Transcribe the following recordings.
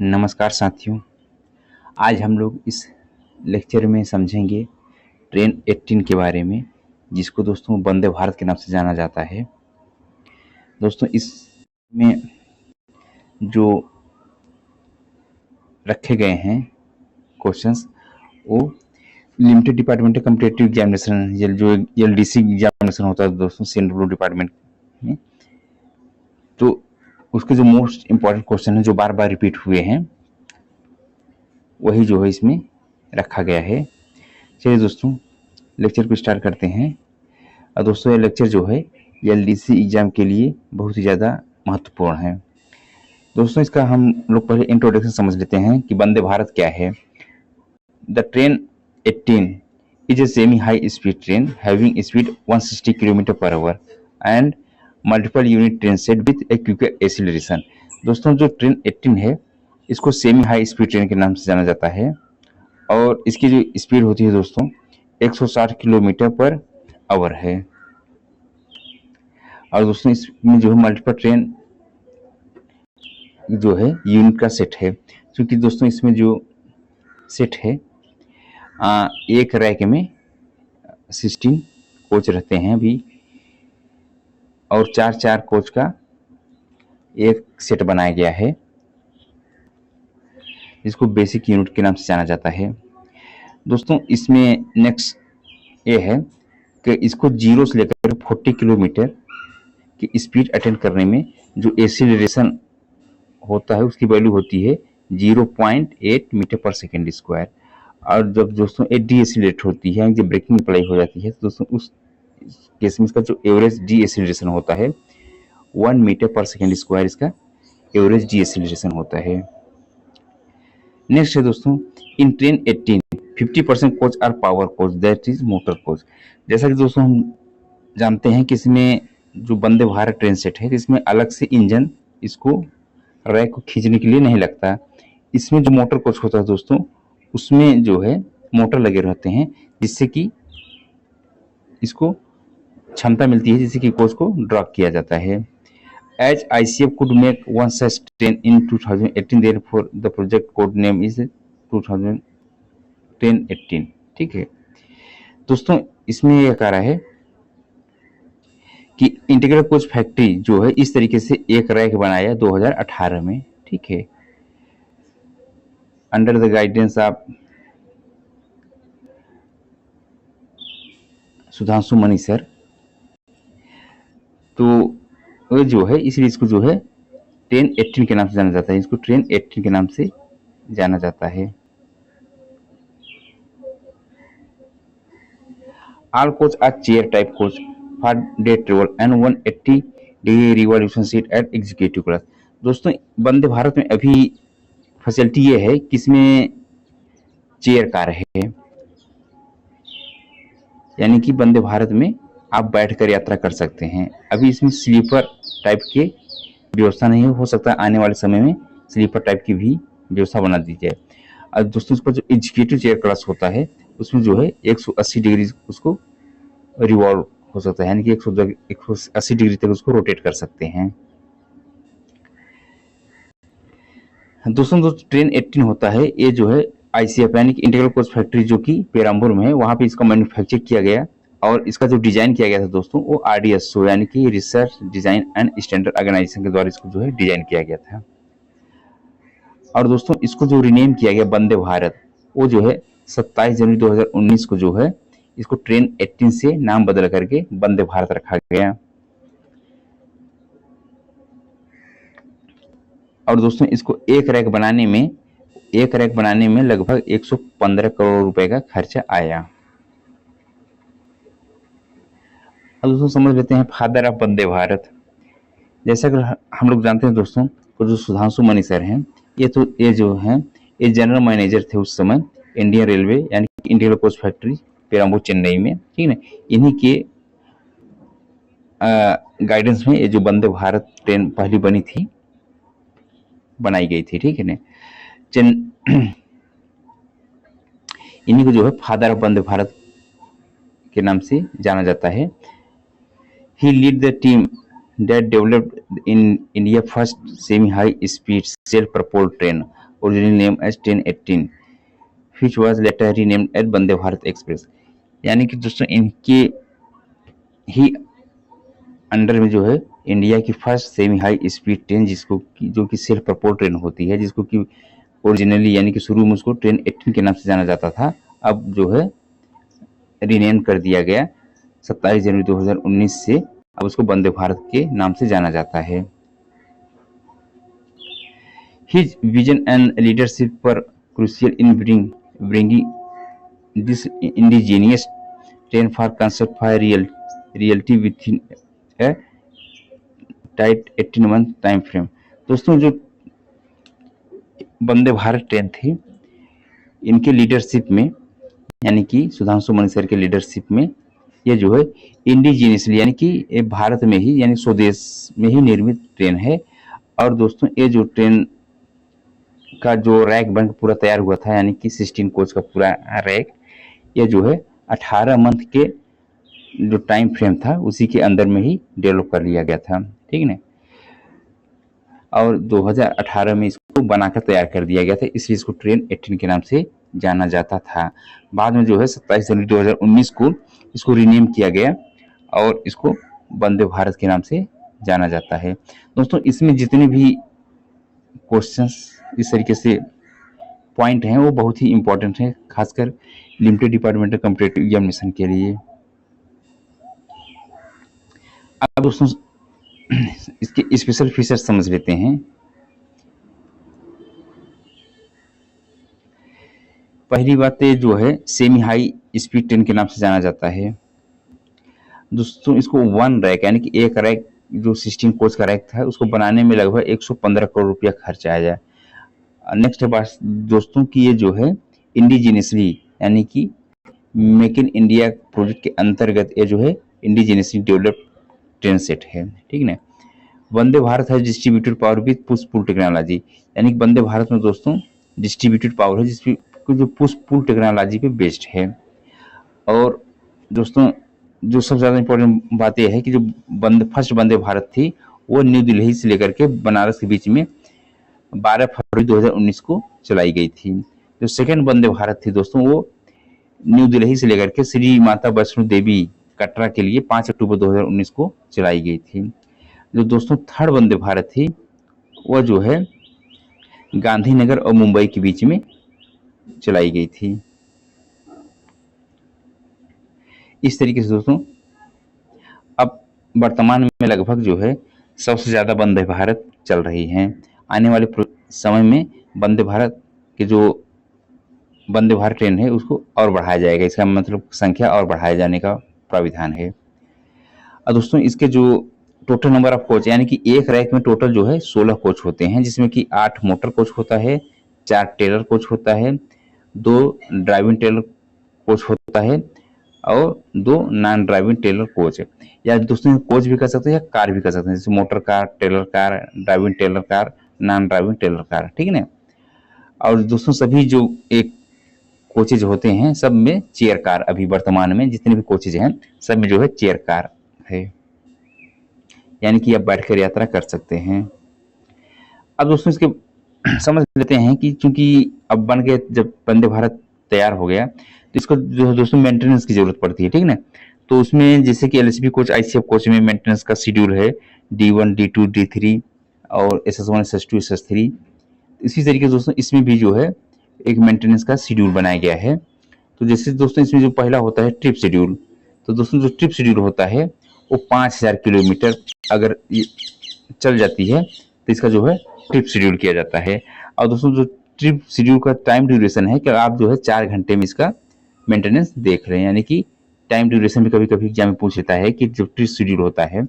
नमस्कार साथियों। आज हम लोग इस लेक्चर में समझेंगे ट्रेन 18 के बारे में, जिसको दोस्तों वंदे भारत के नाम से जाना जाता है। दोस्तों इसमें जो रखे गए हैं क्वेश्चंस वो लिमिटेड डिपार्टमेंटल कॉम्पिटिटिव एग्जामिनेशन, जो LDC एग्जामिनेशन होता है दोस्तों सेंट्रल डिपार्टमेंट में, तो उसके जो मोस्ट इम्पॉर्टेंट क्वेश्चन है जो बार बार रिपीट हुए हैं वही जो है इसमें रखा गया है। चलिए दोस्तों लेक्चर को स्टार्ट करते हैं। और दोस्तों ये लेक्चर जो है LDC एग्जाम के लिए बहुत ही ज़्यादा महत्वपूर्ण है। दोस्तों इसका हम लोग पहले इंट्रोडक्शन समझ लेते हैं कि वंदे भारत क्या है। The train 18 is a semi high speed train having speed 160 km/h and multiple unit train set with a quicker acceleration. दोस्तों जो ट्रेन 18 है इसको सेमी हाई स्पीड ट्रेन के नाम से जाना जाता है और इसकी जो स्पीड होती है दोस्तों 160 km/h है। और दोस्तों इसमें जो है मल्टीपल ट्रेन जो है यूनिट का सेट है, क्योंकि दोस्तों इसमें जो सेट है एक रैक में 16 कोच रहते हैं अभी, और चार कोच का एक सेट बनाया गया है जिसको बेसिक यूनिट के नाम से जाना जाता है। दोस्तों इसमें नेक्स्ट ये है कि इसको 0 से लेकर 40 किलोमीटर की स्पीड अटेंड करने में जो एक्सीलरेशन होता है उसकी वैल्यू होती है 0.8 मीटर/सेकंड²। और जब दोस्तों ये डीएक्सीलरेट होती है, जब ब्रेकिंग अप्लाई हो जाती है तो दोस्तों उस केस में इसका जो एवरेज डीएक्सीलरेशन होता है 1 मीटर/सेकंड² इसका एवरेज डीएक्सीलरेशन होता है। नेक्स्ट है दोस्तों in train 18 50% coach are power coach, that is motor coach. जैसा कि दोस्तों हम जानते हैं कि इसमें जो वंदे भारत ट्रेन सेट है इसमें अलग से इंजन इसको रैक को खींचने के लिए नहीं लगता। इसमें जो मोटर कोच होता है दोस्तों उसमें जो है मोटर लगे रहते हैं जिससे कि इसको क्षमता मिलती है जिससे कि कोच को ड्रॉप किया जाता है। As ICF could make one such train in 2018, therefore the project code name is 2018। ठीक है दोस्तों, इसमें यह कह रहा है कि इंटीग्रेटेड कोच फैक्ट्री जो है इस तरीके से एक रैक बनाया 2018 में। ठीक है, under the guidance of Sudhanshu money sir. तो जो है इसलिए इसको जो है ट्रेन 18 के नाम से जाना जाता है, इसको ट्रेन 18 के नाम से जाना जाता है। All coach are chair type coach for day travel and 180-degree revolution seat at executive class. दोस्तों वंदे भारत में अभी फैसिलिटी ये है कि इसमें चेयर कार है, यानी कि वंदे भारत में आप बैठकर यात्रा कर सकते हैं। अभी इसमें स्लीपर टाइप की व्यवस्था नहीं हो सकता आने वाले समय में स्लीपर टाइप की भी व्यवस्था बना दी जाए। और दोस्तों उसका जो एग्जीक्यूटिव चेयर क्लास होता है उसमें जो है 180 डिग्री उसको रिवॉल्व हो सकता है, यानी कि 180 डिग्री तक उसको रोटेट कर सकते हैं। दोस्तों जो ट्रेन 18 होता है ये जो है ICF यानी कि इंटीग्रेटेड कोच फैक्ट्री जो कि पेराम्बूर में है वहाँ पे इसका मैन्युफैक्चर किया गया और इसका जो डिजाइन किया गया था दोस्तों वो RDSO यानी कि research design and standard organisation के द्वारा इसको जो है डिजाइन किया गया था। और दोस्तों इसको जो रिनेम किया गया वंदे भारत वो जो है 27 जनवरी 2019 को जो है इसको ट्रेन 18 से नाम बदल करके वंदे भारत रखा गया। और दोस्तों इसको एक रैक बनाने में लगभग 115 करोड़ रुपए का खर्चा आया। अब दोस्तों समझ लेते हैं फादर ऑफ वंदे भारत। जैसा कि हम लोग जानते हैं दोस्तों तो जो सुधांशु मनी सर हैं ये जो हैं ये जनरल मैनेजर थे उस समय इंडियन रेलवे यानी कि Indian coach factory Perambur Chennai में। ठीक है, इन्हीं के गाइडेंस में ये जो वंदे भारत ट्रेन पहली बनाई गई थी। ठीक है ना, इन्हीं को जो है फादर ऑफ वंदे भारत के नाम से जाना जाता है। He lead the team that developed in India first semi-high speed self-propelled train original name as 1018 which was later renamed as Vande Bharat Express. यानी कि दोस्तों इनके ही अंडर में जो है इंडिया की first semi high speed train जो कि सेल्फ प्रपोर्ट ट्रेन होती है, जिसको कि ओरिजिनली यानी कि शुरू में उसको ट्रेन 18 के नाम से जाना जाता था, अब जो है रीनेम कर दिया गया 27 जनवरी 2019 से, अब उसको वंदे भारत के नाम से जाना जाता है। His vision and leadership were crucial in bringing this indigenous train for concept for reality within a tight 18-month time frame। दोस्तों जो वंदे भारत ट्रेन थी, इनके लीडरशिप में यानी कि सुधांशु मणि सर के लीडरशिप में ये जो है इंडिजीनियसली यानी कि भारत में ही यानी स्वदेश में ही निर्मित ट्रेन है। और दोस्तों ये जो ट्रेन का जो रैक बन पूरा तैयार हुआ था यानी कि 16 कोच का पूरा रैक, ये जो है 18 मंथ के जो टाइम फ्रेम था उसी के अंदर में ही डेवलप कर लिया गया था, ठीक है। और 2018 में इसको बनाकर तैयार कर दिया गया था, इसलिए इसको ट्रेन 18 के नाम से जाना जाता था। बाद में जो है 27 जनवरी 2019 को इसको रीनेम किया गया और इसको वंदे भारत के नाम से जाना जाता है। दोस्तों इसमें जितने भी क्वेश्चंस इस तरीके से पॉइंट हैं वो बहुत ही इंपॉर्टेंट हैं, खासकर लिमिटेड डिपार्टमेंटल कॉम्पिटिटिव एग्जामिनेशन के लिए। अब दोस्तों इसके स्पेशल फीचर्स समझ लेते हैं। पहली बात ये जो है सेमी हाई स्पीड ट्रेन के नाम से जाना जाता है। दोस्तों इसको वन रैक यानी कि एक रैक जो 16 कोच का रैक था उसको बनाने में लगभग 115 करोड़ रुपया खर्च आया। नेक्स्ट बात दोस्तों की ये जो है इंडिजीनियसली यानी कि मेक इन इंडिया प्रोजेक्ट के अंतर्गत ये जो है इंडिजीनियसली डेवलप्ड ट्रेन सेट है, ठीक है। वंदे भारत है distributed power with push pull technology, यानी कि वंदे भारत में दोस्तों डिस्ट्रीब्यूटेड पावर है जिसकी जो पुश पुल टेक्नोलॉजी पे बेस्ड है। और दोस्तों जो सबसे ज़्यादा इंपॉर्टेंट बात यह है कि जो फर्स्ट वंदे भारत थी वो न्यू दिल्ली से लेकर के बनारस के बीच में 12 फरवरी 2019 को चलाई गई थी। जो सेकेंड वंदे भारत थी दोस्तों वो न्यू दिल्ली से लेकर के श्री माता वैष्णो देवी कटरा के लिए 5 अक्टूबर 2019 को चलाई गई थी। जो दोस्तों थर्ड वंदे भारत थी वह जो है गांधीनगर और मुंबई के बीच में चलाई गई थी। इस तरीके से दोस्तों अब वर्तमान में लगभग जो है सबसे ज़्यादा वंदे भारत चल रही हैं। आने वाले समय में वंदे भारत के जो वंदे भारत ट्रेन है उसको और बढ़ाया जाएगा, इसका मतलब संख्या और बढ़ाए जाने का प्राविधान है। और दोस्तों इसके जो टोटल नंबर ऑफ कोच यानी कि एक रैक में टोटल जो है 16 कोच होते हैं, जिसमें कि 8 मोटर कोच होता है, 4 टेलर कोच होता है, 2 ड्राइविंग टेलर कोच होता है और 2 नॉन ड्राइविंग टेलर कोच है। या दोस्तों कोच भी कर सकते हैं या कार भी कर सकते हैं, जैसे motor car, trailer car, driving trailer car, non driving trailer car, ठीक है ना। और दोस्तों सभी जो एक कोचेज होते हैं सब में चेयर कार, अभी वर्तमान में जितने भी कोचेज हैं सब में जो है चेयर कार है, यानी कि आप बैठकर यात्रा कर सकते हैं। अब दोस्तों इसके समझ लेते हैं कि चूंकि अब बन के जब वंदे भारत तैयार हो गया तो इसको जो है दोस्तों मेंटेनेंस की जरूरत पड़ती है, ठीक ना। तो उसमें जैसे कि एलएसबी कोच, आईसीएफ कोच में मेंटेनेंस का शेड्यूल है D1, D2, D3 और SS1, SS2, SS3। इसी तरीके से दोस्तों इसमें भी जो है एक मेंटेनेंस का शेड्यूल बनाया गया है। तो जैसे दोस्तों इसमें जो पहला होता है ट्रिप शेड्यूल, तो दोस्तों जो ट्रिप शेड्यूल होता है वो 5000 किलोमीटर अगर चल जाती है तो इसका जो है ट्रिप शेड्यूल किया जाता है। और दोस्तों जो ट्रिप शेड्यूल का टाइम ड्यूरेशन है कि आप जो है 4 घंटे में इसका मेंटेनेंस देख रहे हैं, यानी कि टाइम ड्यूरेशन भी कभी कभी एग्जाम में पूछ लेता है कि जो ट्रिप शेड्यूल होता है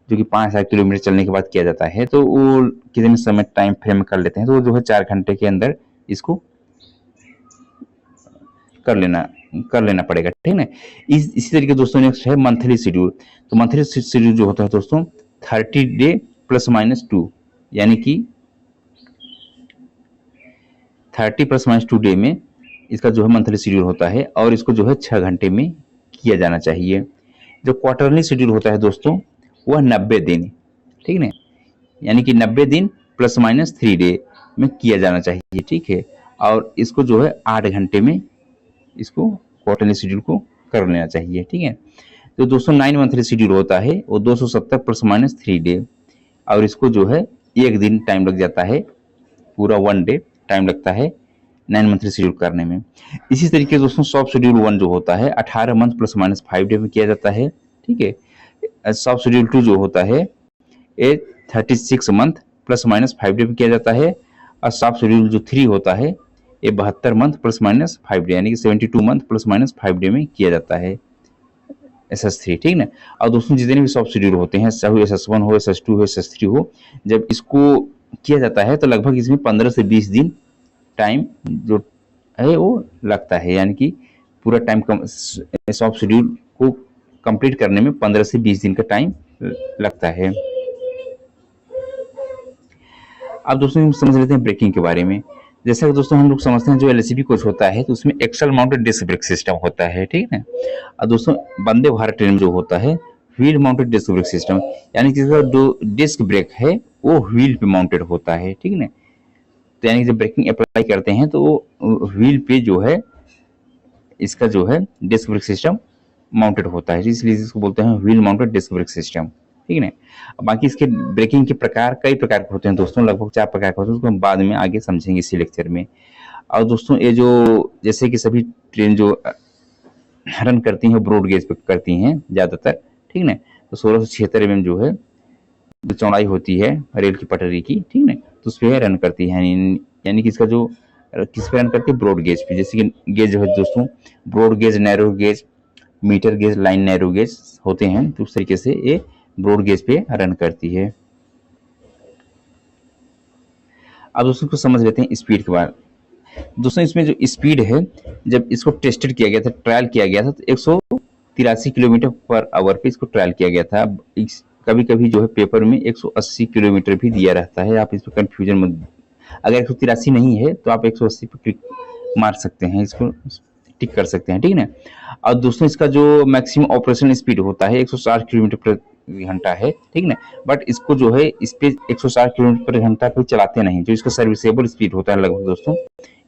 जो कि 5000 किलोमीटर चलने के बाद किया जाता है तो वो कितने समय टाइम फ्रेम कर लेते हैं, तो वो जो है 4 घंटे के अंदर इसको कर लेना पड़ेगा, ठीक है। इसी तरीके दोस्तों नेक्स्ट है मंथली शेड्यूल। तो मंथली शेड्यूल जो होता है दोस्तों 30 डे +-2, यानी कि 30 +-2 डे में इसका जो है मंथली शेड्यूल होता है और इसको जो है 6 घंटे में किया जाना चाहिए। जो क्वार्टरली शेड्यूल होता है दोस्तों वह 90 दिन, ठीक है, यानी कि 90 दिन +-3 डे, में किया जाना चाहिए, ठीक है। और इसको जो है 8 घंटे में इसको क्वार्टरली शेड्यूल को कर लेना चाहिए, ठीक है। तो दोस्तों 9 मंथली शेड्यूल होता है वो 270 प्लस माइनस 3 डे, और इसको जो है 1 दिन टाइम लग जाता है, पूरा 1 डे टाइम लगता है 9 मंथली शेड्यूल करने में। इसी तरीके से दोस्तों सॉफ्ट शेड्यूल 1 जो होता है 18 मंथ प्लस माइनस 5 डे में किया जाता है, ठीक है। सॉफ्ट शेड्यूल 2 जो होता है ये 36 मंथ प्लस माइनस 5 डे में किया जाता है, और सॉफ्ट शेड्यूल जो 3 होता है ये 72 मंथ प्लस माइनस 5 डे यानी कि 72 मंथ प्लस माइनस 5 डे में किया जाता है SS3, ठीक ना। और दोस्तों जितने भी सॉफ्ट शेड्यूल होते हैं, चाहे SS1 हो, SS2 हो, SS3 हो, जब इसको किया जाता है तो लगभग इसमें 15 से 20 दिन टाइम जो है वो लगता है, यानी कि पूरा टाइम सॉफ्ट शेड्यूल को कंप्लीट करने में 15 से 20 दिन का टाइम लगता है। अब दोस्तों हम समझ लेते हैं ब्रेकिंग के बारे में। जैसा कि दोस्तों हम लोग समझते हैं जो LHB कोच होता है तो उसमें axle mounted disc brake system होता है, ठीक है। और दोस्तों वंदे भारत ट्रेन में जो होता है wheel mounted disc brake system, यानी कि जो डिस्क ब्रेक है वो व्हील पे माउंटेड होता है, ठीक है। तो यानी कि जब ब्रेकिंग अप्लाई करते हैं तो वो व्हील पे जो है इसका जो है डिस्क ब्रेक सिस्टम माउंटेड होता है, इसलिए इसको बोलते हैं wheel mounted disc brake system, ठीक है। बाकी इसके ब्रेकिंग के प्रकार कई प्रकार के होते हैं दोस्तों, लगभग 4 प्रकार के होते हैं, उसको हम बाद में आगे समझेंगे इसी लेक्चर में। और दोस्तों ये जो जैसे कि सभी ट्रेन जो रन करती हैं ब्रॉड गेज पे करती हैं ज़्यादातर, ठीक है। तो 1676 mm जो है जो चौड़ाई होती है रेल की पटरी की, ठीक है, तो उस पर रन करती है, यानी कि इसका जो किस पे रन करती है ब्रॉड गेज पे। जैसे कि गेज जो है दोस्तों broad gauge, narrow gauge, metre gauge, line narrow gauge होते हैं, तो उस तरीके से ये ब्रॉड गेज पे रन करती है। अब दोस्तों को समझ लेते हैं स्पीड के बारे में। दोस्तों इसमें जो स्पीड है जब इसको टेस्टेड किया गया था, ट्रायल किया गया था, तो 183 किलोमीटर पर आवर पे इसको ट्रायल किया गया था। कभी कभी जो है पेपर में 180 किलोमीटर भी दिया रहता है, आप इस पर कंफ्यूजन मत, अगर 183 नहीं है तो आप 180 पे क्लिक मार सकते हैं, इसको टिक कर सकते हैं, ठीक है ना। और दोस्तों इसका जो मैक्सिमम ऑपरेशन स्पीड होता है 160 किलोमीटर प्रति घंटा है, ठीक ना। बट इसको जो है इस पे 160 किलोमीटर प्रति घंटा पे चलाते नहीं, जो इसका सर्विसेबल स्पीड होता है लगभग दोस्तों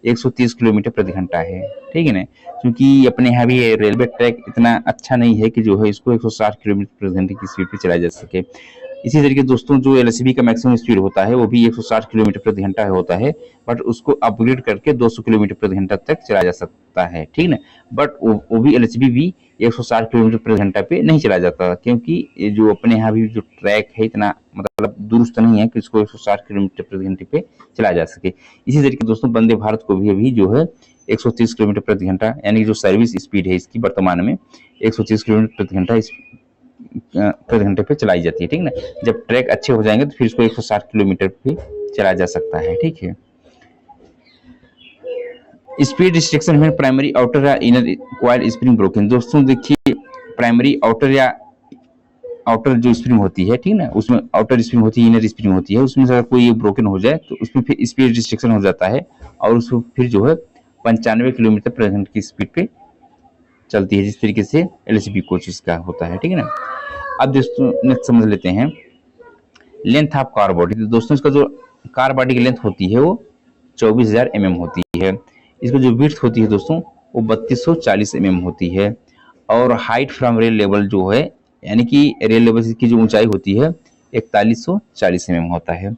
130 किलोमीटर प्रति घंटा है, ठीक है ना। क्योंकि अपने यहाँ भी रेलवे ट्रैक इतना अच्छा नहीं है कि जो है इसको 160 किलोमीटर प्रति घंटे की स्पीड पे चलाया जा सके। इसी तरीके दोस्तों जो LHB का मैक्सिमम स्पीड होता है वो भी 160 किलोमीटर प्रति घंटा होता है, बट उसको अपग्रेड करके 200 किलोमीटर प्रति घंटा तक चलाया जा सकता है, ठीक ना। बट वो भी LHB भी 160 किलोमीटर प्रति घंटा पे नहीं चलाया जाता, क्योंकि ये जो अपने यहाँ भी जो ट्रैक है इतना मतलब दुरुस्त नहीं है कि इसको 160 किलोमीटर प्रति घंटे पे चलाया जा सके। इसी तरीके दोस्तों वंदे भारत को भी अभी जो है 130 किलोमीटर प्रति घंटा, यानी जो सर्विस स्पीड है इसकी वर्तमान में 130 किलोमीटर प्रति घंटा प्रति घंटे पे चलाई जाती है, ठीक ना। जब ट्रैक अच्छे हो जाएंगे तो फिर इसको 160 किलोमीटर पे चलाया जा सकता है, ठीक है। स्पीड रिस्ट्रिक्शन में प्राइमरी आउटर या इनर क्वाइल स्प्रिंग ब्रोकन। दोस्तों देखिए प्राइमरी आउटर या आउटर जो स्प्रिंग होती है, ठीक ना, उसमें आउटर स्प्रिंग होती है, इनर स्प्रिंग होती है, उसमें से अगर कोई ब्रोकन हो जाए तो उसमें फिर स्पीड रिस्ट्रिक्शन हो जाता है और उसको फिर जो है 95 किलोमीटर प्रति घंटे की स्पीड पे चलती है, जिस तरीके से LHB कोचेस का होता है, ठीक है ना। अब दोस्तों नेक्स्ट समझ लेते हैं लेंथ ऑफ कार बॉडी। तो दोस्तों इसका जो कार बॉडी की लेंथ होती है वो 24,000 mm होती है। इसकी जो विड्थ होती है दोस्तों वो 3240 mm होती है। और हाइट फ्रॉम रेल लेवल जो है, यानी कि रेल लेवल की जो ऊंचाई होती है 4140 mm होता है।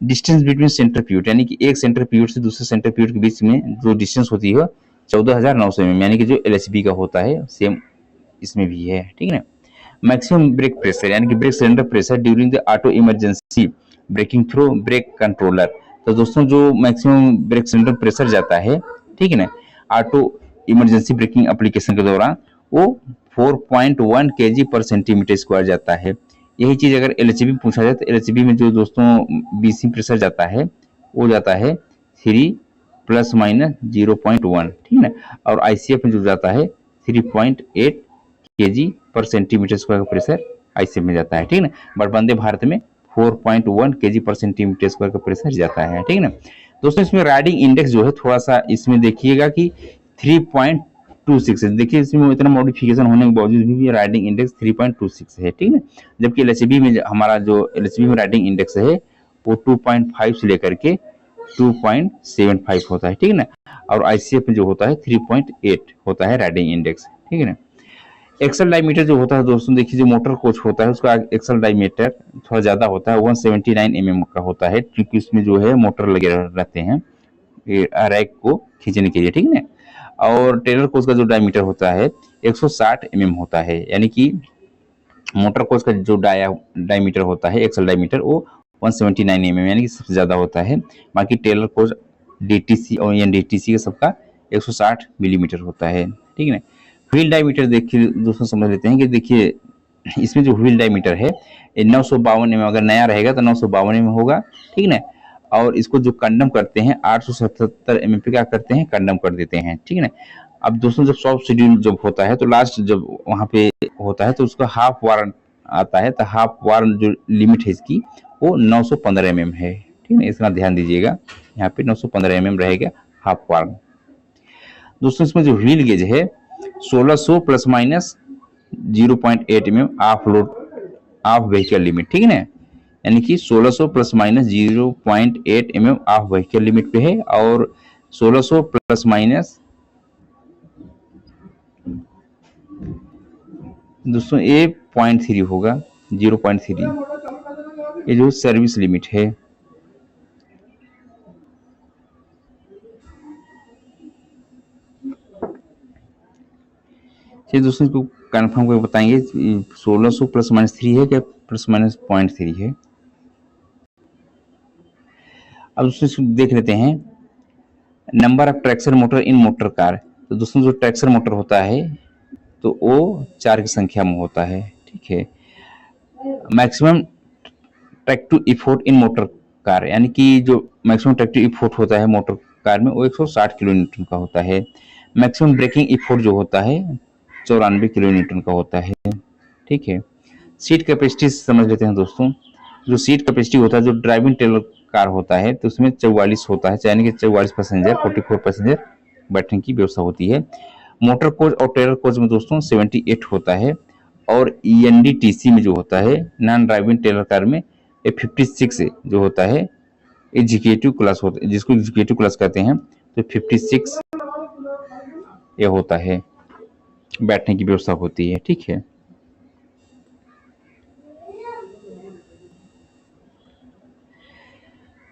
डिस्टेंस बिटवीन सेंटर पीरियड, यानी कि एक सेंटर पीरियड से दूसरे सेंटर पीरियड के बीच में जो डिस्टेंस होती है 14,900 mm, यानी कि जो LHB का होता है सेम इसमें भी है, ठीक है ना। मैक्सिमम ब्रेक प्रेशर, यानी कि brake cylinder pressure during the auto emergency braking through brake controller. तो दोस्तों जो मैक्सिमम ब्रेक सिलेंडर प्रेशर जाता है, ठीक है ना, ऑटो इमरजेंसी ब्रेकिंग एप्लीकेशन के दौरान वो 4.1 kg पर सेंटीमीटर स्क्वायर जाता है। यही चीज अगर LHB में पूछा जाए तो LHB में जो दोस्तों BC प्रेशर जाता है वो जाता है 3 ± 0.1, ठीक है। और ICF में जो जाता है 3.8 kg पर सेंटीमीटर स्क्वायर का प्रेशर ICF में जाता है, ठीक है ना। बट वंदे भारत में 4.1 kg पर सेंटीमीटर स्क्वायर का प्रेशर जाता है, ठीक है ना। दोस्तों इसमें राइडिंग इंडेक्स जो है थोड़ा सा इसमें देखिएगा कि 3.26 है। देखिए इसमें इतना मॉडिफिकेशन होने के बावजूद भी राइडिंग इंडेक्स 3.26 है, ठीक है। जबकि LHB में हमारा जो LHB में राइडिंग इंडेक्स है वो 2.5 से लेकर के 2.75 होता है, ठीक है ना। और आईसीएफ में जो होता है 3.8 होता है राइडिंग इंडेक्स, ठीक है ना। एक्सल डायमीटर जो होता है दोस्तों, देखिए जो मोटर कोच होता है उसका एक्सल डायमीटर थोड़ा ज्यादा होता है, 179 mm का होता है, क्योंकि उसमें जो है मोटर लगे रहते हैं रैक को खींचने के लिए, ठीक है ना। और टेलर कोच का जो डायमीटर होता है 160 mm होता है, यानी कि मोटर कोच का जो डायमीटर होता है एक्सल डायमीटर वो 179 mm यानी कि सबसे ज्यादा होता है। बाकी टेलर कोच डीटीसी और एनडीटीसी का सबका 160 मिलीमीटर होता है, ठीक है ना। व्हील डायमीटर देखिए दोस्तों समझ लेते हैं कि देखिए इसमें जो व्हील डायमीटर है 952 mm, अगर नया रहेगा तो 952 mm होगा, ठीक है ना। और इसको जो कंडम करते हैं 877 mm पे क्या करते हैं, कंडम कर देते हैं, ठीक है ना। अब दोस्तों जब सॉफ्ट शेड्यूल जब होता है तो लास्ट जब वहां पे होता है तो उसका हाफ वारंट आता है, तो हाफ वारंट जो लिमिट है इसकी वो 915 mm है, ठीक है, इसका ध्यान दीजिएगा, यहाँ पे 915 mm रहेगा हाफ वारंट। दोस्तों इसमें जो व्हील गेज है 1600 plus minus 0.8 mm of load of vehicle limit, ठीक है ना, यानी कि 1600 plus minus 0.8 mm of vehicle limit पे है, और 1600 प्लस माइनस दोस्तों ये 0.3 होगा, 0.3 ये जो सर्विस लिमिट है। चलिए दोस्तों इसको कन्फर्म करके बताएंगे 1600 प्लस माइनस 3 है क्या प्लस माइनस 0.3 है। अब दोस्तों इसको देख लेते हैं number of traction motor in motor car. तो दोस्तों जो ट्रैक्शन मोटर होता है तो वो 4 की संख्या में होता है, ठीक है। मैक्सिमम ट्रैक्टिव इफोर्ट इन मोटर कार, यानी कि जो मैक्सिमम ट्रैक्टिव इफोर्ट होता है मोटर कार में वो 160 किलो न्यूटन का होता है। मैक्सिमम ब्रेकिंग इफोर्ट जो होता है 94 किलो न्यूटन का होता है, ठीक है। सीट कैपेसिटी समझ लेते हैं दोस्तों। जो सीट कैपेसिटी होता है जो ड्राइविंग टेलर कार होता है तो उसमें 44 होता है, यानी कि 44 पैसेंजर 44 पैसेंजर बैठने की व्यवस्था होती है। मोटर कोच और टेलर कोच में दोस्तों 78 होता है, और एनडीटीसी में जो होता है नॉन ड्राइविंग टेलर कार में 56 जो होता है एग्जीक्यूटिव क्लास होता है, जिसको एग्जीक्यूटिव क्लास कहते हैं, तो 56 ये होता है, बैठने की व्यवस्था होती है, ठीक है।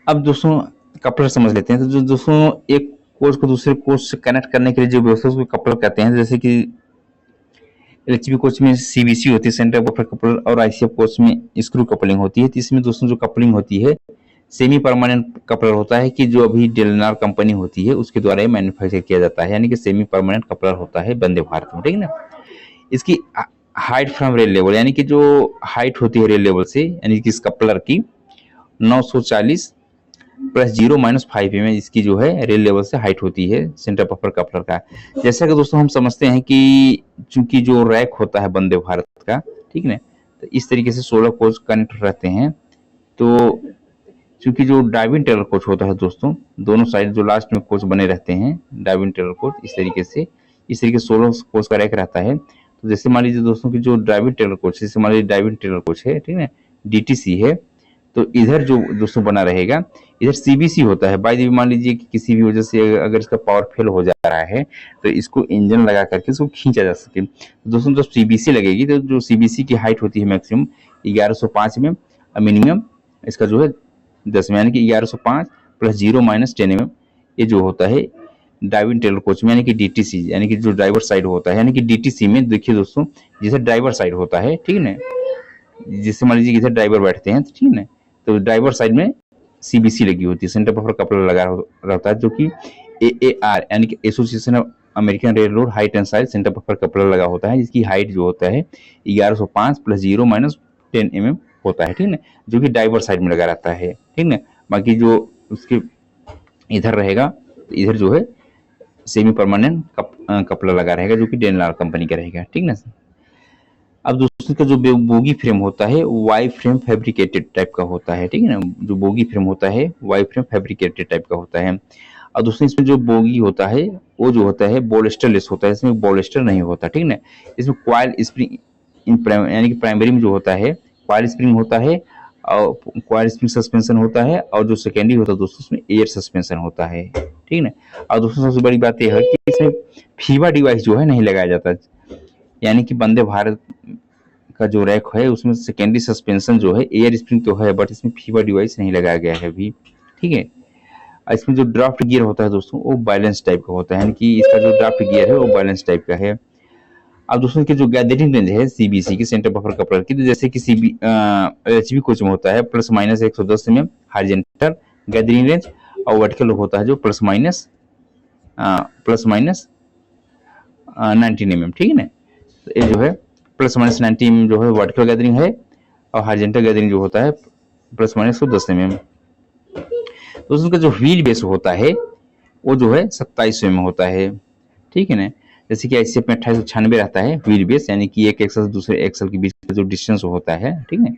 अब दोस्तों कपलर समझ लेते हैं। तो जो दोस्तों एक कोच को दूसरे कोच से कनेक्ट करने के लिए जो व्यवस्था उसको कपलर कहते हैं। जैसे कि एलएचबी कोच में सीबीसी होती है, सेंटर बफर कपलर, और आईसीएफ कोच में स्क्रू कपलिंग होती है। तो इसमें दोस्तों जो कपलिंग होती है सेमी परमानेंट कपलर होता है, कि जो अभी डेलनार कंपनी होती है उसके द्वारा मैन्युफैक्चर किया जाता है, यानी कि सेमी परमानेंट कपलर होता है वंदे भारत में, ठीक है ना। इसकी हाइट फ्रॉम रेल लेवल, यानी कि जो हाइट होती है रेल लेवल से, यानी कि इस कपलर की 940 प्लस 0-5 mm इसकी जो है रेल लेवल से हाइट होती है सेंटर बफर कपलर का। जैसा कि दोस्तों हम समझते हैं कि चूंकि जो रैक होता है वंदे भारत का, ठीक है, तो इस तरीके से 16 कोच कनेक्ट रहते हैं। तो चूंकि जो ड्राइविंग टेलर कोच होता है दोस्तों, दोनों साइड जो लास्ट में कोच बने रहते हैं ड्राइविंग टेलर कोच, इस तरीके से 16 कोच का रैक रहता है। तो जैसे मान लीजिए दोस्तों की जो ड्राइविंग टेलर कोच, जैसे मान लीजिए ड्राइविंग टेलर कोच है, ठीक है, डीटीसी है, तो इधर जो दोस्तों बना रहेगा इधर सीबीसी होता है। बाय द वे मान लीजिए कि किसी भी वजह से अगर इसका पावर फेल हो जा रहा है तो इसको इंजन लगा करके इसको खींचा जा सके। तो दोस्तों जब सीबीसी लगेगी तो जो सीबीसी की हाइट होती है मैक्सिमम 1105 mm, मिनिमम इसका जो है 10 में, यानी कि 1105 प्लस 0-10 mm ये जो होता है ड्राइविंग टेलर कोच में, यानी कि डीटीसी, यानी कि जो ड्राइवर साइड होता है। यानी कि डीटीसी में देखिए दोस्तों जैसे ड्राइवर साइड होता है, ठीक है ना, जिससे मान लीजिए इधर ड्राइवर बैठते हैं, ठीक है ना, तो ड्राइवर साइड में सीबीसी लगी होती है, सेंटर बफर कपलर लगा रहता है, जो कि एएआर यानी कि association of American rail road high tensile centre buffer coupler लगा होता है, जिसकी हाइट जो होता है 1105 प्लस 0-10 mm होता है, ठीक है, जो कि ड्राइवर साइड में लगा रहता है, ठीक है। बाकी जो उसके इधर रहेगा तो इधर जो है सेमी परमानेंट कपलर लगा रहेगा, जो कि डेनलार कंपनी का रहेगा, ठीक ना। अब दूसरे का जो बोगी फ्रेम होता है वाई फ्रेम फैब्रिकेटेड टाइप का होता है, ठीक है ना। जो बोगी फ्रेम होता है वाई फ्रेम फैब्रिकेटेड टाइप का होता है। और दूसरे इसमें जो बोगी होता है वो जो होता है बॉलेस्टर लेस होता है, इसमें बॉलेस्टर नहीं होता, ठीक है ना। इसमें क्वाइल स्प्रिंग यानी कि प्राइमरी में जो होता है क्वाइल स्प्रिंग होता है, और क्वाड स्प्रिंग सस्पेंशन होता है, और जो सेकेंडरी होता है दोस्तों उसमें एयर सस्पेंशन होता है, ठीक है। और दोस्तों सबसे बड़ी बात यह है कि इसमें फीबा डिवाइस जो है नहीं लगाया जाता, यानी कि वंदे भारत का जो रैक है उसमें सेकेंडरी सस्पेंशन जो है एयर स्प्रिंग तो है, बट इसमें फीबा डिवाइस नहीं लगाया गया है अभी, ठीक है। इसमें जो ड्राफ्ट गियर होता है दोस्तों वो बैलेंस टाइप का होता है, यानी कि इसका जो ड्राफ्ट गियर है वो बैलेंस टाइप का है। अब दोस्तों की जो गैदरिंग रेंज है सीबीसी की, सेंटर बफर कपलर की, तो जैसे कि एचबी कोच में होता है plus minus 110 mm horizontal gathering range, और वर्टिकल होता है जो प्लस माइनस 19 mm, ठीक है ना। तो ये जो है प्लस माइनस 90 mm जो है वर्टिकल गैदरिंग है, और हॉरिजॉन्टल गैदरिंग जो होता है प्लस माइनस 110 mm। दोस्तों का जो व्हील बेस होता है वो जो है 27 mm होता है, ठीक है ना। जैसे कि ICF में 2896 रहता है व्हील बेस, यानी कि एक एक्सल से दूसरे एक्सल के बीच का जो डिस्टेंस होता है, ठीक है,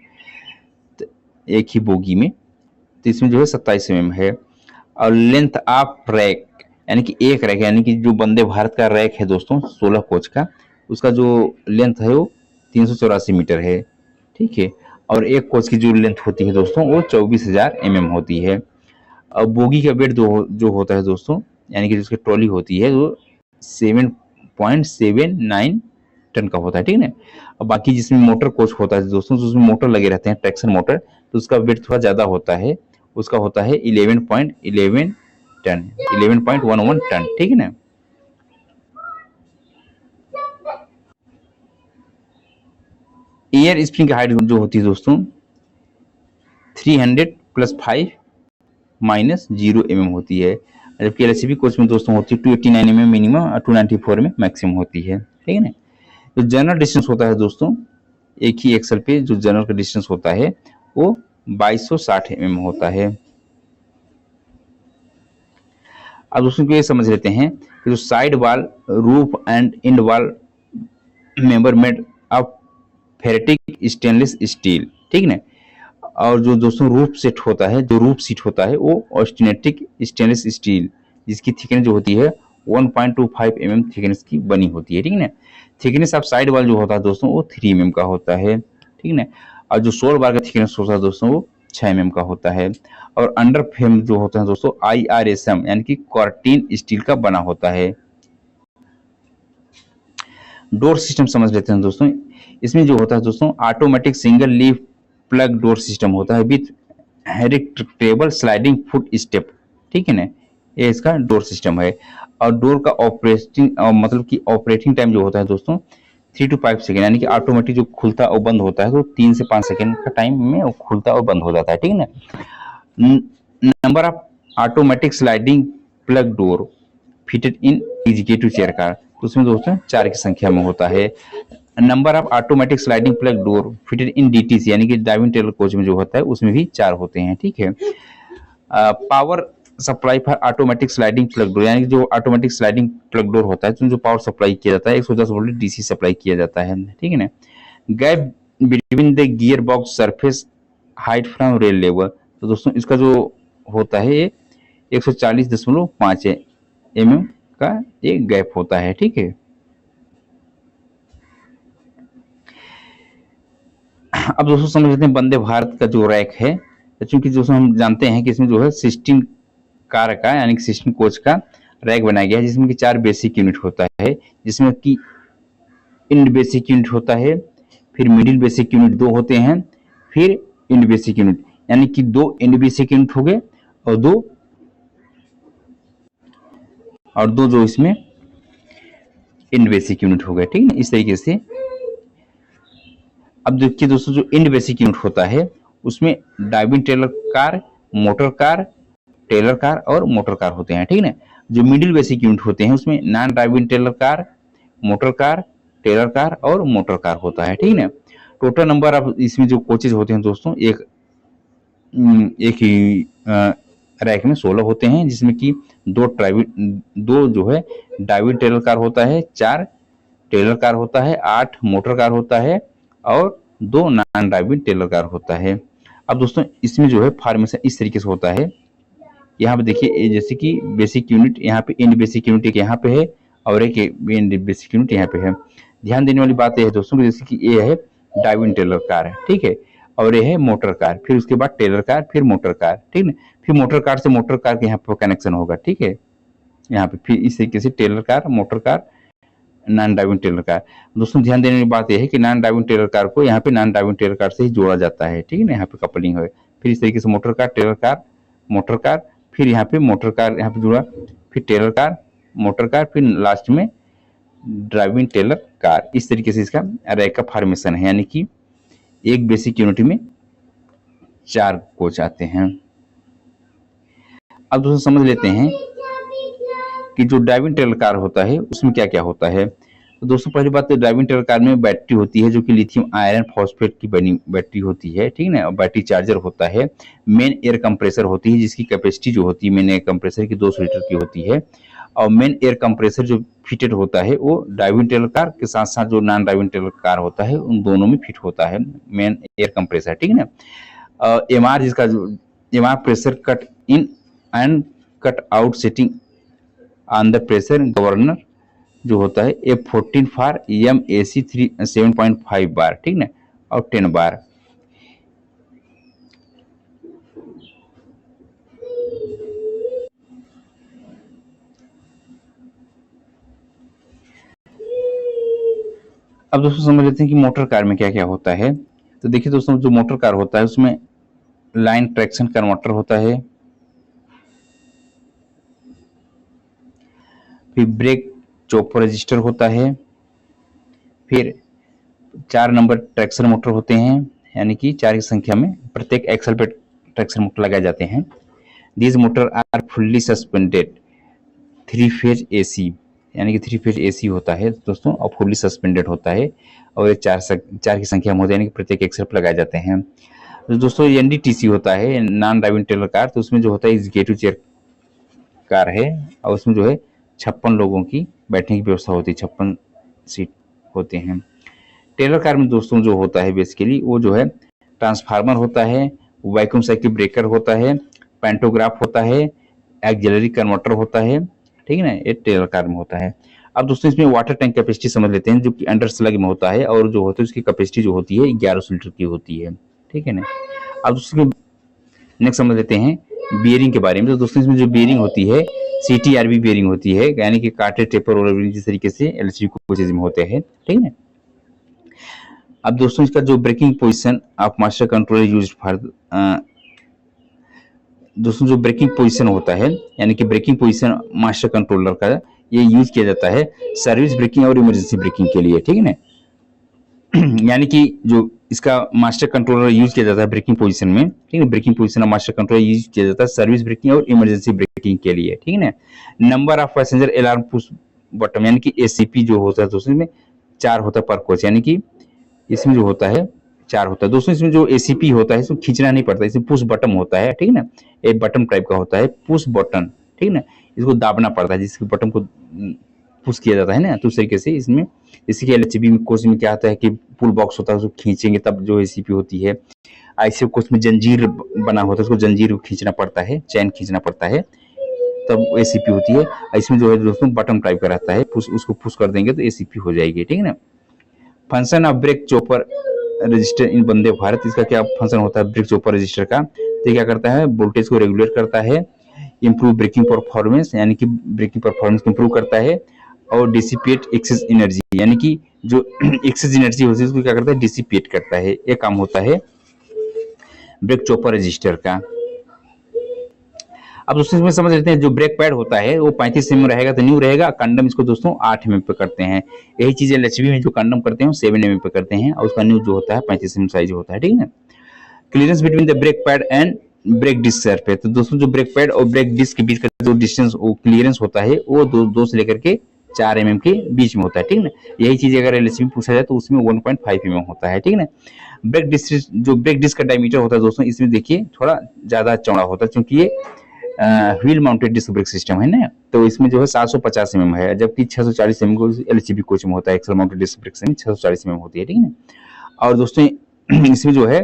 तो एक ही बोगी में, तो इसमें जो है 27 mm है। और लेंथ ऑफ रैक, यानी कि एक रैक, यानी कि जो वंदे भारत का रैक है दोस्तों 16 कोच का, उसका जो लेंथ है वो 384 मीटर है, ठीक है। और एक कोच की जो लेंथ होती है दोस्तों वो 24,000 mm होती है। और बोगी का वेट जो होता है दोस्तों, यानी कि जिसकी ट्रॉली होती है वो 7.79 टन का होता है, ठीक है। और बाकी जिसमें मोटर कोच होता है दोस्तों, तो उसमें मोटर लगे रहते हैं, ट्रैक्शन मोटर, तो उसका वेट थोड़ा ज्यादा होता है, उसका होता है 11.11 टन, 11.11 टन, ठीक है ना। एयर स्प्रिंग की हाइट जो होती है दोस्तों 300 + 5 - 0 mm होती है, जबकि एलसीबी कोच में दोस्तों होती है 289 mm मिनिमम और 294 में मैक्सिमम होती है, ठीक है ना। जो जनरल डिस्टेंस होता है दोस्तों एक ही एक्सल पे जो जनरल का डिस्टेंस होता है वो 2260 mm होता है। अब दोस्तों को ये समझ लेते हैं कि जो side wall, roof and end wall member made of ferritic stainless steel, ठीक है ना। और जो दोस्तों रूफ सेट होता है, जो रूफ सीट होता है वो ऑस्टेनेटिक स्टेनलेस स्टील, जिसकी थिकनेस जो होती है 1.25 mm थिकनेस की बनी होती है, ठीक है ना। थिकनेस ऑफ साइड वॉल जो होता है दोस्तों वो 3 mm का होता है, ठीक है ना। और जो सोल बार का थिकनेस होता है दोस्तों वो 6 mm का होता है। और अंडर फ्रेम जो होता है दोस्तों IRSM यानी कि कॉर्टीन स्टील का बना होता है। डोर सिस्टम समझ लेते हैं दोस्तों, इसमें जो होता है दोस्तों automatic single leaf plug door system होता है with retractable sliding foot step, ठीक है ना, ये इसका डोर सिस्टम है। और डोर का ऑपरेटिंग मतलब कि ऑपरेटिंग टाइम जो होता है दोस्तों 3 to 5 सेकेंड, यानी कि ऑटोमेटिक जो खुलता और बंद होता है तो 3 से 5 सेकेंड का टाइम में वो खुलता और बंद हो जाता है, ठीक है ना। Number of automatic sliding plug door fitted in executive chair car, तो उसमें दोस्तों 4 की संख्या में होता है। Number of automatic sliding plug door fitted in DTC यानी कि ड्राइविंग टेलर कोच में जो होता है उसमें भी 4 होते हैं, ठीक है। Power supply for automatic sliding plug door, यानी कि जो ऑटोमेटिक स्लाइडिंग प्लग डोर होता है तो जो पावर सप्लाई किया जाता है 110 वोल्ट DC सप्लाई किया जाता है, ठीक है ना। Gap between the gear box surface height from rail level, तो दोस्तों इसका जो होता है ये 140.5 mm का एक गैप होता है, ठीक है। अब दोस्तों समझ लेते हैं वंदे भारत का जो रैक है, चूंकि दोस्तों हम जानते हैं कि इसमें जो है 16 कार का यानी कि 16 कोच का रैक बनाया गया है, जिसमें कि 4 बेसिक यूनिट होता है, जिसमें कि इंड बेसिक यूनिट होता है, फिर मिडिल बेसिक यूनिट 2 होते हैं, फिर इंड बेसिक यूनिट, यानी कि 2 इंड बेसिक यूनिट हो गए और दो जो इसमें इंड बेसिक यूनिट हो गए, ठीक है ना, इस तरीके से। अब देखिए दोस्तों जो इंड बेसिक यूनिट होता है उसमें driving trailer car, motor car, trailer car और मोटर कार होते हैं, ठीक है ना। जो मिडिल बेसिक यूनिट होते हैं उसमें non driving trailer car, motor car, trailer car और मोटर कार होता है, ठीक है ना। टोटल नंबर ऑफ इसमें जो कोचेज होते हैं दोस्तों एक ही रैक में 16 होते हैं, जिसमें कि 2 जो है ड्राइविंग टेलर कार होता है, 4 टेलर कार होता है, 8 मोटर कार होता है और 2 नॉन ड्राइविंग टेलर कार होता है। अब दोस्तों इसमें जो है फॉर्मेशन इस तरीके से होता है, यहाँ पे देखिए जैसे कि बेसिक यूनिट यहाँ पे, इंड बेसिक यूनिट एक यहाँ पे है और एक इंड बेसिक यूनिट यहाँ पे है। ध्यान देने वाली बात यह है दोस्तों जैसे कि ये है ड्राइविंग टेलर कार है, ठीक है, और ये है मोटर कार, फिर उसके बाद टेलर कार, फिर मोटर कार, ठीक है। फिर मोटर कार से मोटर कार के यहाँ पर कनेक्शन होगा, ठीक है, यहाँ पे फिर इस तरीके से trailer car, motor car, non driving trailer car. दोस्तों ध्यान देने की बात यह है कि नॉन ड्राइविंग टेलर कार को यहाँ पे नॉन ड्राइविंग टेलर कार से ही जोड़ा जाता है, ठीक है ना, यहाँ पे कपलिंग है। फिर इस तरीके से motor car, trailer car, motor car, फिर यहाँ पे मोटर कार यहाँ पे जुड़ा, फिर टेलर कार, मोटर कार, फिर लास्ट में ड्राइविंग टेलर कार। इस तरीके से इसका रैक का फॉर्मेशन है, यानी कि एक बेसिक यूनिट में 4 कोच आते हैं। अब दोस्तों समझ लेते हैं कि जो ड्राइविंग टेलर कार होता है उसमें क्या क्या होता है। तो दोस्तों पहली बात तो ड्राइविंग टेलर कार में बैटरी होती है जो कि लिथियम आयरन फॉस्फेट की बनी बैटरी होती है, ठीक है ना। और बैटरी चार्जर होता है, मेन एयर कंप्रेसर होती है जिसकी कैपेसिटी जो होती है मेन एयर कंप्रेसर की 200 लीटर की होती है। और मेन एयर कंप्रेसर जो फिटेड होता है वो ड्राइविंग टेलर कार के साथ साथ जो नॉन ड्राइविंग टेलर कार होता है उन दोनों में फिट होता है मेन एयर कंप्रेसर, ठीक है ना। एमआर जिसका MR pressure cut in and cut out setting on the pressure governor जो होता है F14 फॉर EMAC 7.5 बार, ठीक ना, और 10 बार। अब दोस्तों समझ लेते हैं कि मोटर कार में क्या क्या होता है। तो देखिए दोस्तों जो मोटर कार होता है उसमें लाइन ट्रैक्शन कन्वर्टर होता है, फिर ब्रेक चॉपर रजिस्टर होता है, फिर 4 नंबर ट्रैक्शन मोटर होते हैं, यानी कि 4 की संख्या में प्रत्येक एक्सल पे ट्रैक्शन मोटर लगाए जाते हैं। These motor are fully suspended 3 phase AC, यानी कि 3 फेज AC होता है दोस्तों, और फुल्ली सस्पेंडेड होता है, और ये 4 की संख्या में होते हैं, यानी कि प्रत्येक एक्सल पे लगाए जाते हैं। तो दोस्तों NDTC होता है नॉन ड्राइविंग टेलर कार, तो उसमें जो होता है एग्जीक्यूटिव चेयर कार है, और उसमें जो है 56 लोगों की बैठने की व्यवस्था होती है, 56 सीट होते हैं। टेलर कार में दोस्तों जो होता है बेसिकली वो जो है ट्रांसफार्मर होता है, वैक्यूम साइकिल ब्रेकर होता है, पैंटोग्राफ होता है, एक्सिलरी कन्वर्टर होता है, ठीक है ना, ये टेलर कार में होता है। अब दोस्तों इसमें वाटर टैंक कैपेसिटी समझ लेते हैं जो कि अंडर स्लग में होता है, और जो होता है उसकी कैपेसिटी जो होती है 1100 लीटर की होती है, ठीक है ना। अब उसमें नेक्स्ट समझ लेते हैं बियरिंग के बारे में। तो दोस्तों इसमें जो बियरिंग होती है CTRB बियरिंग होती है, यानी कि कांटे टेपर और जिस तरीके से LCV कोचेज में होते हैं, ठीक है। अब दोस्तों इसका जो braking position of master controller used for दोस्तों जो ब्रेकिंग पोजीशन होता है, यानी कि ब्रेकिंग पोजीशन मास्टर कंट्रोलर का ये यूज किया जाता है सर्विस ब्रेकिंग और इमरजेंसी ब्रेकिंग के लिए, ठीक है ना। यानी कि जो इसका मास्टर कंट्रोलर यूज किया जाता है ब्रेकिंग पोजीशन में, ठीक है, braking position of master controller use किया जाता है सर्विस ब्रेकिंग और इमरजेंसी ब्रेकिंग के लिए, ठीक है ना। Number of passenger alarm push button, यानी कि ACP जो होता है दोस्तों इसमें 4 होता है पर कोच, यानी कि इसमें जो होता है 4 होता है दोस्तों। इसमें जो ACP होता है इसको खींचना नहीं पड़ता, इसमें पुश बटन होता है, ठीक है ना, एक बटन टाइप का होता है पुश बटन, ठीक है ना, इसको दाबना पड़ता है, जिसके बटन को पुश किया जाता है ना। तो उस तरीके से इसमें जैसे कि LHB में कोच में क्या होता है कि पुल बॉक्स होता है, उसको खींचेंगे तब जो ACP होती है। ICF कोच में जंजीर बना होता है, उसको जंजीर को खींचना पड़ता है, चैन खींचना पड़ता है, तब ACP होती है। इसमें जो है दोस्तों बटन टाइप का रहता है, उसको पुश कर देंगे तो ACP हो जाएगी, ठीक है ना। Function of brake chopper register in Vande Bharat, इसका क्या फंक्शन होता है ब्रेक चॉपर रजिस्टर का। तो क्या करता है वोल्टेज को रेगुलेट करता है, इंप्रूव ब्रेकिंग परफॉर्मेंस, यानी कि ब्रेकिंग परफॉर्मेंस को इंप्रूव करता है, और डिसिपेट एक्सेस एनर्जी, यानी कि जो एक्सेस एनर्जी होती है उसको क्या करता है डिसिपेट करता है। ये काम होता है ब्रेक चॉपर रजिस्टर का। अब दोस्तों इसमें समझ लेते हैं जो ब्रेक पैड होता है वो 35 mm रहेगा तो न्यू रहेगा, कंडम इसको दोस्तों 8 mm पे करते हैं। यही चीजें LHB में जो कंडम करते हैं 7 mm पे करते हैं, और उसका न्यू जो होता है 35 mm साइज होता है, ठीक है ना। Clearance between the brake pad and brake disc surface, तो दोस्तों जो ब्रेक पैड और ब्रेक डिस्क के बीच का जो डिस्टेंस वो क्लियरेंस होता है वो 2 से लेकर के 4 mm के बीच में होता है, ठीक है ना। यही चीज अगर LHB में पूछा जाए तो उसमें 1.5 mm होता है, ठीक है ना। ब्रेक डिस्क जो ब्रेक डिस्क का डायमीटर होता है दोस्तों इसमें देखिए थोड़ा ज्यादा चौड़ा होता है, क्योंकि ये wheel mounted disc brake system है ना, तो इसमें जो है 750 mm है, जबकि 640 mm को LHB कोच में होता है, एक्सल माउंटेड डिस्क ब्रेक में 640 mm होती है, ठीक है ना। और दोस्तों इसमें जो है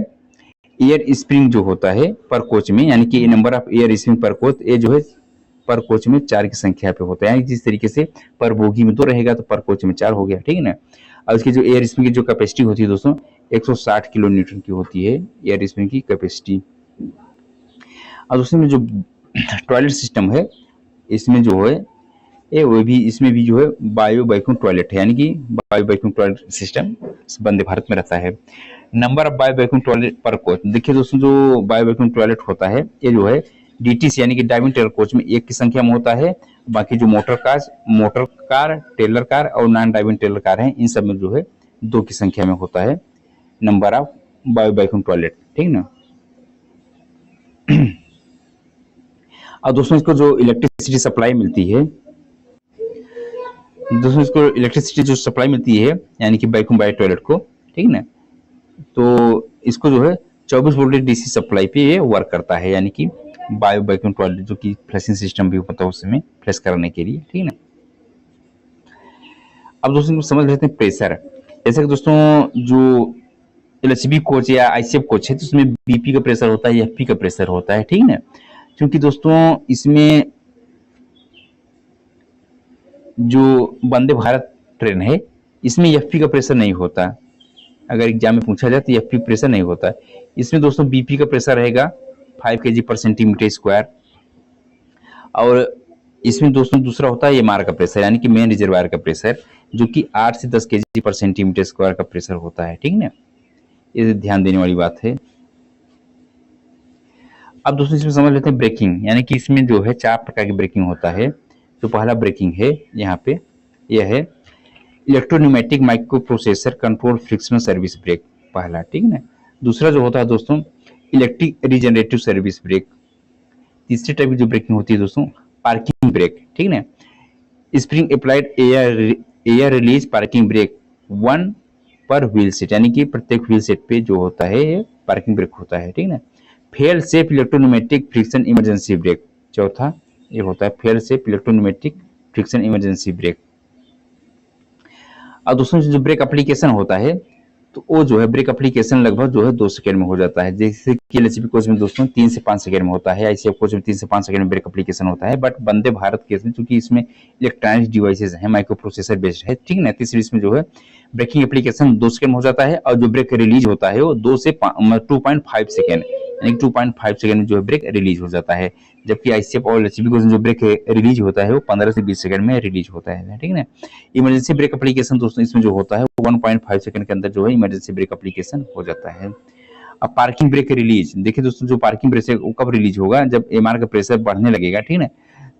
एयर स्प्रिंग जो होता है पर कोच में, यानी कि नंबर ऑफ एयर स्प्रिंग पर कोच, ये जो है पर कोच में 4 की संख्या पे होता है, यानी जिस तरीके से पर बोगी में 2 रहेगा तो पर कोच में 4 हो गया, ठीक है ना। और इसकी जो एयर स्प्रिंग की जो कैपेसिटी होती है दोस्तों 160 किलो न्यूटन की होती है एयर स्प्रिंग की कैपेसिटी। और उसमें जो टॉयलेट सिस्टम है इसमें जो है ये वो भी इसमें भी जो है बायो वैक्यूम टॉयलेट है, यानी कि bio vacuum toilet system Vande Bharat में रहता है। Number of bio vacuum toilet पर कोच, देखिए दोस्तों जो बायो वैक्यूम टॉयलेट होता है ये जो है डीटीसी यानी कि ड्राइविंग टेलर कोच में एक की संख्या में होता है। बाकी जो मोटर कार टेलर कार और नॉन ड्राइविंग टेलर कार हैं इन सब में जो है 2 की संख्या में होता है number of bio vacuum toilet, ठीक ना। और दोस्तों इसको जो इलेक्ट्रिसिटी सप्लाई मिलती है, दोस्तों इसको इलेक्ट्रिसिटी जो सप्लाई मिलती है यानी कि वैक्यूम बायो टॉयलेट को, ठीक ना, तो इसको जो है 24 वोल्टेज डीसी सप्लाई पे ये वर्क करता है, यानी कि बायो वैक्यूम टॉयलेट जो कि फ्लशिंग सिस्टम भी होता है उसमें फ्लश करने के लिए, ठीक ना। अब दोस्तों समझ लेते हैं प्रेशर। जैसे कि दोस्तों जो एलएचबी कोच या आईसीएफ कोच है तो उसमें बीपी का प्रेशर होता है, एफपी का प्रेशर होता है, ठीक ना। क्योंकि दोस्तों इसमें जो वंदे भारत ट्रेन है इसमें एफपी का प्रेशर नहीं होता, अगर एग्जाम में पूछा जाए तो एफपी प्रेशर नहीं होता। इसमें दोस्तों बीपी का प्रेशर रहेगा 5 kg पर सेंटीमीटर स्क्वायर। और इसमें दोस्तों दूसरा होता है एमआर का प्रेशर यानी कि मेन रिजर्वायर का प्रेशर जो कि 8 से 10 kg पर सेंटीमीटर स्क्वायर का प्रेशर होता है, ठीक ना। ये ध्यान देने वाली बात है। अब दोस्तों इसमें समझ लेते हैं ब्रेकिंग, यानी कि इसमें जो है 4 प्रकार की ब्रेकिंग होता है। तो पहला ब्रेकिंग है यहाँ पे यह है electropneumatic micro processor control frictional service brake, पहला, ठीक ना। दूसरा जो होता है दोस्तों इलेक्ट्रिक रीजनरेटिव सर्विस ब्रेक। तीसरी टाइप की जो ब्रेकिंग होती है दोस्तों पार्किंग ब्रेक, ठीक ना। Spring applied air release parking brake 1 पर व्हील सेट, यानी कि प्रत्येक व्हील सेट पे जो होता है ये पार्किंग ब्रेक होता है, ठीक ना। Fail safe electropneumatic friction emergency brake, चौथा ये होता है fail safe electropneumatic friction emergency brake. और दोस्तों जो ब्रेक एप्लीकेशन होता है तो वो जो है ब्रेक एप्लीकेशन लगभग जो है 2 सेकंड में हो जाता है। जैसे कि एलएचबी कोच में दोस्तों 3 से 5 सेकंड में होता है, आईसीएफ कोच में 3 से 5 सेकंड में ब्रेक एप्लीकेशन होता है। बट वंदे भारत केस में चूंकि इसमें इलेक्ट्रॉनिक डिवाइसेज है, माइक्रो प्रोसेसर बेस्ड है, ठीक ना, तीसरी इसमें जो है ब्रेकिंग एप्लीकेशन 2 सेकंड में हो जाता है और जो ब्रेक रिलीज होता है वो 2 से 2.5 सेकंड, यानी 2.5 सेकंड में जो है ब्रेक रिलीज हो जाता है। जबकि आईसीएफ और एलएचबी कोच में जो ब्रेक रिलीज होता है वो 15 से 20 सेकंड में रिलीज होता है, ठीक ना। इमरजेंसी ब्रेक एप्लीकेशन दोस्तों इसमें जो होता है 1.5 सेकंड के अंदर जो है इमरजेंसी ब्रेक एप्लीकेशन हो जाता है। अब पार्किंग ब्रेक रिलीज, देखिए दोस्तों जो पार्किंग ब्रेक है वो कब रिलीज होगा जब एमआर का प्रेशर बढ़ने लगेगा, ठीक है,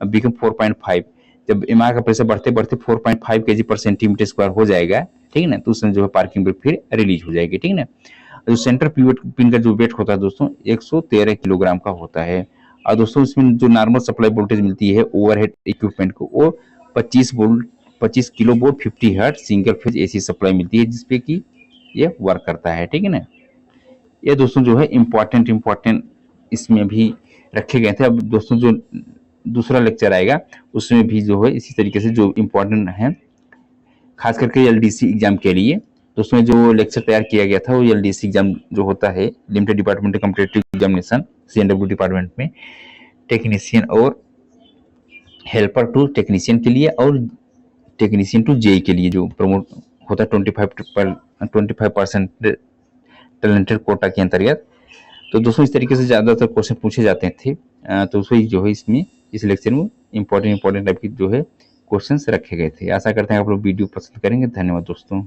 अब बिकम 4.5, जब एमआर का प्रेशर बढ़ते बढ़ते 4.5 kg पर सेंटीमीटर स्क्वायर हो जाएगा, ठीक है ना, तो उसमें जो है पार्किंग ब्रेक फिर रिलीज हो जाएगी, ठीक है ना। जो सेंटर पिवट पिन का जो वेट होता है दोस्तों 113 किलोग्राम का होता है। और दोस्तों इसमें जो नॉर्मल सप्लाई वोल्टेज मिलती है ओवरहेड इक्विपमेंट को वो 25 kilo volt 50 hertz single phase AC supply मिलती है जिसपे कि ये वर्क करता है, ठीक है ना। ये दोस्तों जो है इम्पोर्टेंट इसमें भी रखे गए थे। अब दोस्तों जो दूसरा लेक्चर आएगा उसमें भी जो है इसी तरीके से जो इम्पोर्टेंट है खास करके एलडीसी एग्जाम के लिए दोस्तों जो लेक्चर तैयार किया गया था वो एलडीसी एग्जाम जो होता है limited department competitive examination CNW department में टेक्नीशियन और हेल्पर टू टेक्नीशियन के लिए और टेक्नीशियन टू जेई के लिए जो प्रमोट होता है 25% टैलेंटेड कोटा के अंतर्गत। तो दोस्तों इस तरीके से ज़्यादातर क्वेश्चन पूछे जाते थे। तो उसमें जो है इसमें इस लेक्चर में इम्पोर्टेंट टाइप की जो है क्वेश्चंस रखे गए थे। आशा करते हैं आप लोग वीडियो पसंद करेंगे। धन्यवाद दोस्तों।